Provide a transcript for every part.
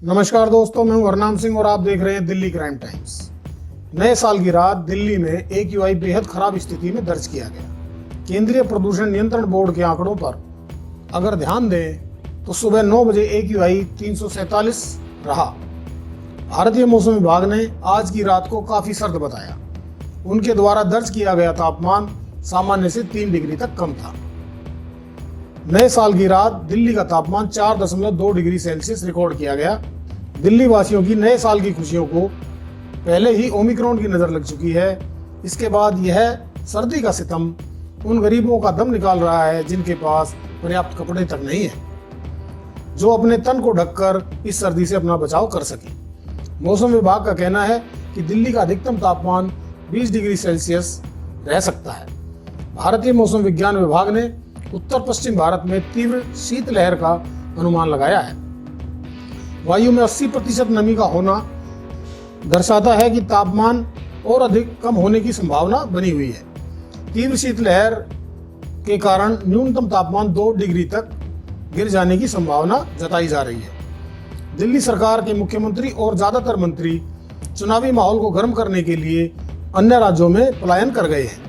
नमस्कार दोस्तों, मैं हूं हरनाम सिंह और आप देख रहे हैं दिल्ली क्राइम टाइम्स। नए साल की रात दिल्ली में AQI बेहद खराब स्थिति में दर्ज किया गया। केंद्रीय प्रदूषण नियंत्रण बोर्ड के आंकड़ों पर अगर ध्यान दें तो सुबह 9 बजे AQI 347 रहा। भारतीय मौसम विभाग ने आज की रात को काफी सर्द बताया। उनके द्वारा दर्ज किया गया तापमान सामान्य से 3 डिग्री तक कम था। नए साल की रात दिल्ली का तापमान 4.2 डिग्री सेल्सियस रिकॉर्ड किया गया। दिल्ली वासियों की नए साल की खुशियों को पहले ही ओमिक्रॉन की नजर लग चुकी है। इसके बाद यह सर्दी का सितम उन गरीबों का दम निकाल रहा है जिनके पास पर्याप्त कपड़े तक नहीं है, जो अपने तन को ढककर इस सर्दी से अपना बचाव कर सके। मौसम विभाग का कहना है कि दिल्ली का अधिकतम तापमान 20 डिग्री सेल्सियस रह सकता है। भारतीय मौसम विज्ञान विभाग ने उत्तर पश्चिम भारत में तीव्र शीतलहर का अनुमान लगाया है। वायु में 80% नमी का होना दर्शाता है कि तापमान और अधिक कम होने की संभावना बनी हुई है। तीव्र शीतलहर के कारण न्यूनतम तापमान 2 डिग्री तक गिर जाने की संभावना जताई जा रही है। दिल्ली सरकार के मुख्यमंत्री और ज्यादातर मंत्री चुनावी माहौल को गर्म करने के लिए अन्य राज्यों में पलायन कर गए हैं।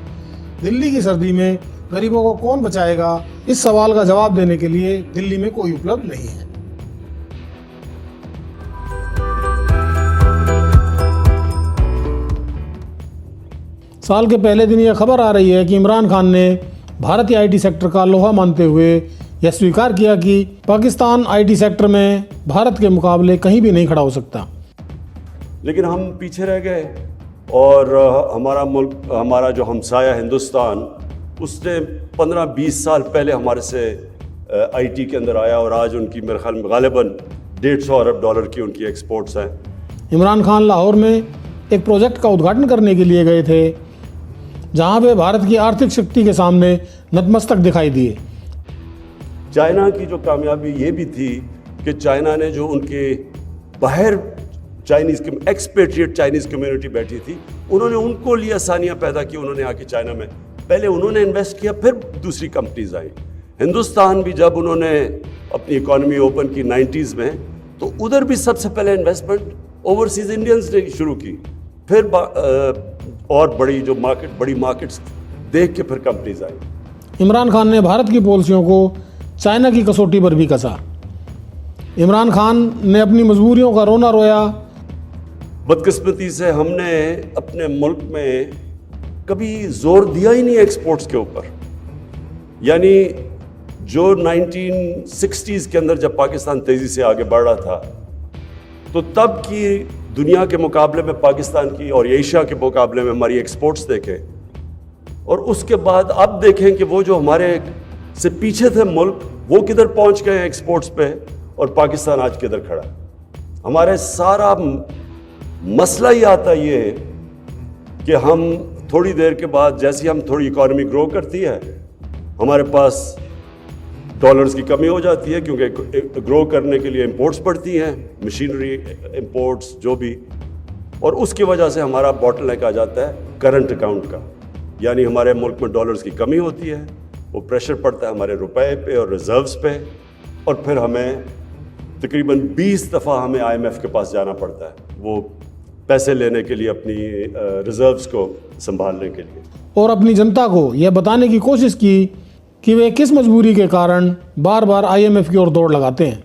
दिल्ली की सर्दी में गरीबों को कौन बचाएगा, इस सवाल का जवाब देने के लिए दिल्ली में कोई उपलब्ध नहीं है। साल के पहले दिन यह खबर आ रही है कि इमरान खान ने भारतीय IT सेक्टर का लोहा मानते हुए यह स्वीकार किया कि पाकिस्तान IT सेक्टर में भारत के मुकाबले कहीं भी नहीं खड़ा हो सकता। लेकिन हम पीछे रह गए और हमारा मुल्क, हमारा जो हमसाया हिंदुस्तान, उसने 15-20 साल पहले हमारे से IT के अंदर आया और आज उनकी मेरे ख्याल में गालिबन $150 अरब की उनकी एक्सपोर्ट्स हैं। इमरान खान लाहौर में एक प्रोजेक्ट का उद्घाटन करने के लिए गए थे, जहां वे भारत की आर्थिक शक्ति के सामने नतमस्तक दिखाई दिए। चाइना की जो कामयाबी ये भी थी कि चाइना ने जो उनके बाहर एक्सपेट्रिएट चाइनीज़ कम्युनिटी बैठी थी, उन्होंने उनको लिए आसानियाँ पैदा की। उन्होंने आके चाइना में पहले उन्होंने इन्वेस्ट किया, फिर दूसरी कंपनीज आई। हिंदुस्तान भी जब उन्होंने अपनी इकॉनमी ओपन की 90s में, तो उधर भी सबसे पहले इन्वेस्टमेंट ओवरसीज इंडियंस ने शुरू की, फिर और बड़ी मार्केट्स देख के फिर कंपनीज आई। इमरान खान ने भारत की पॉलिसियों को चाइना की कसौटी पर भी कसा। इमरान खान ने अपनी मजबूरियों का रोना रोया। बदकिस्मती से हमने अपने मुल्क में कभी जोर दिया ही नहीं एक्सपोर्ट्स के ऊपर। यानी जो 1960s के अंदर जब पाकिस्तान तेजी से आगे बढ़ रहा था, तो तब की दुनिया के मुकाबले में पाकिस्तान की और एशिया के मुकाबले में हमारी एक्सपोर्ट्स देखें, और उसके बाद अब देखें कि वो जो हमारे से पीछे थे मुल्क, वो किधर पहुंच गए हैं एक्सपोर्ट्स पे, और पाकिस्तान आज किधर खड़ा है। हमारे सारा मसला ही आता ये कि हम थोड़ी देर के बाद, जैसे हम थोड़ी इकॉनमी ग्रो करती है, हमारे पास डॉलर्स की कमी हो जाती है, क्योंकि ग्रो करने के लिए इंपोर्ट्स पड़ती हैं, मशीनरी इंपोर्ट्स जो भी, और उसकी वजह से हमारा बॉटलनेक आ जाता है करंट अकाउंट का। यानी हमारे मुल्क में डॉलर्स की कमी होती है, वो प्रेशर पड़ता है हमारे रुपए पे और रिजर्व्स पे, और फिर हमें तकरीबन 20 दफ़ा हमें IMF के पास जाना पड़ता है वो पैसे लेने के लिए, अपनी रिजर्व्स को संभालने के लिए। और अपनी जनता को यह बताने की कोशिश की कि वे किस मजबूरी के कारण बार बार IMF की ओर दौड़ लगाते हैं।